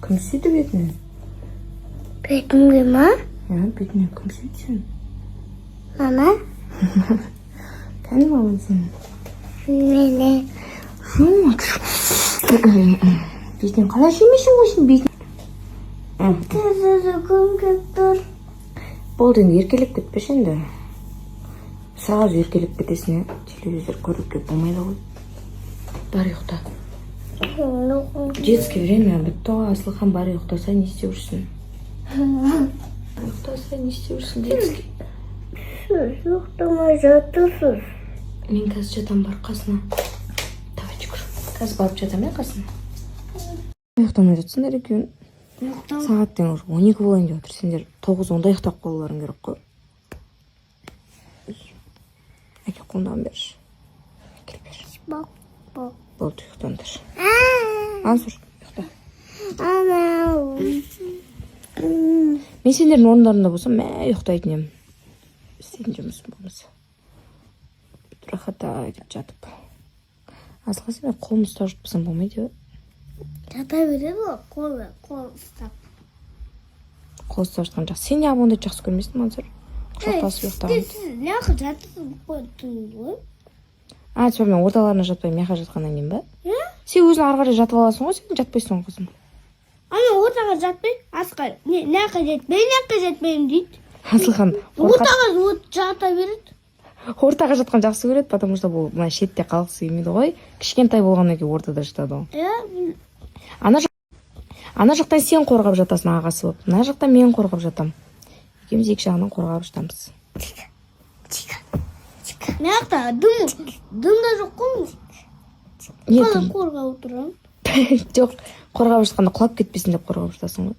Кім сүйді бетіне? Бетімге ма? Бетіне кім сүйді сен? Мама? Кәні маман сен? Мені. Бетінен қалай жемешін ғой сен бетіне? Тезірі күн кеп тұр. Болды енді еркелеп кетпеш енді. Сразу еркелеп кетесің, телевизор көріп кеп болмайды ғой. Бар ұйықта. Детский время бітті ғой, Асылхан бар ұйықтаса не істеп жүрсің? Ұйықтаса не істеп жүрсің, детский? Сіз ұйықтамай жатырсыз. Мен қазір жатам, бар қасына. Давай жүгір. Қазір барып жатам, қасына. Ұйықтамай жатсыңдар екеуін. Сағаттен уже 12 болайын деп отыр. Сендер 9-10-да ұйықтап қалуларың керек қой. Әке қолынан берші. Әкел берші. Болды, ұйықтаңдар. Ансұр, ұйықта. Мен сендердің орындарында болсам, ұйықтайтын ем. Істейтін жұмысым болмаса. Рахата деп жатып. Асылға сен қолымды ұстап жатпасам болмайды. Жата береді ғой, қол ұстап. Қол ұстап жатқан жақсы. Сен неғып ондай жақсы көрмейсің, Мансұр? Құшақтасып ұйықтаған. Сіз неғып жатырсыз қойдыңыз ғой? Типа мен орталарына жатпаймын, мияқа жатқаннан кейін ба? Сен өзің ары қарай жатып аласың ғой, сен жатпайсың қызым. Ана ортаға жатпай, асқа неғып жатпаймын дейді. Асылхан Ортаға жата береді. Ортаға жатқан жақсы көреді, потому что бұл шетте қалғысы келмейді ғой. Кішкентай болғаннан кейін ортада жатады ғой. Ана жақтан сен қорғап жатасың ағасы болып, мына жақтан мен қорғап жатам. Екеуміз екі жағынан қорғап жатамыз. Мияқта дым да жоқ қой. Қалай қорғап отырам? Жоқ, қорғап жатқанда құлап кетпесін деп қорғап жатасың ғой.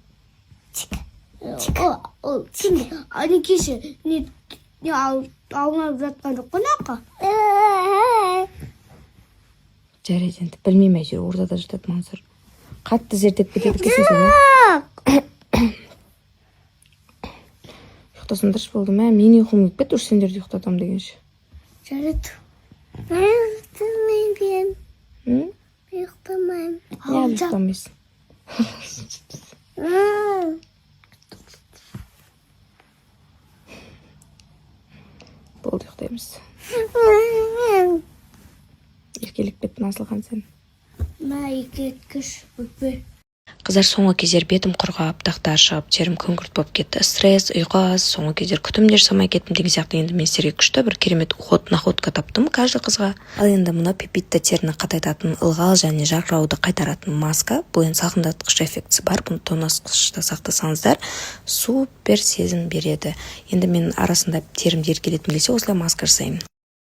Аны кеше аунап жатқан жоқ қой мияққа. Жарайды енді, білмеймін әйтеуір ортада жатады Мансұр. Қатты зерттеп кетеді екенсің сен. Ұйықтасыңдаршы болды ма? Мен ұйқым келіп кетті, уж сендерді ұйықтатам дегенше. Жарайды. Мен ұйықтамаймын. Ұйықтамаймын. Неғып ұйықтамайсың? Болды, ұйықтаймыз. Еркелеп кеттің Асылхан сен. Мә еркелеткіш өкпе. Қыздар соңғы кездер бетім құрғап, тақтар шығып, терім күңгірт болып кетті. Стресс, ұйқы аз, соңғы кездер күтім де жасамай кеттім деген сияқты. Енді мен сіздерге күшті бір керемет находка таптым каждый қызға. Ал енді мына пепитта теріні қатайтатын, ылғал және жарқырауды қайтаратын маска. Бұл енді салқындатқыш эффектісі бар. Бұны тоңазытқышта сақтасаңыздар, супер сезім береді. Енді мен арасында терімді еркелеткім келсе осылай маска жасаймын.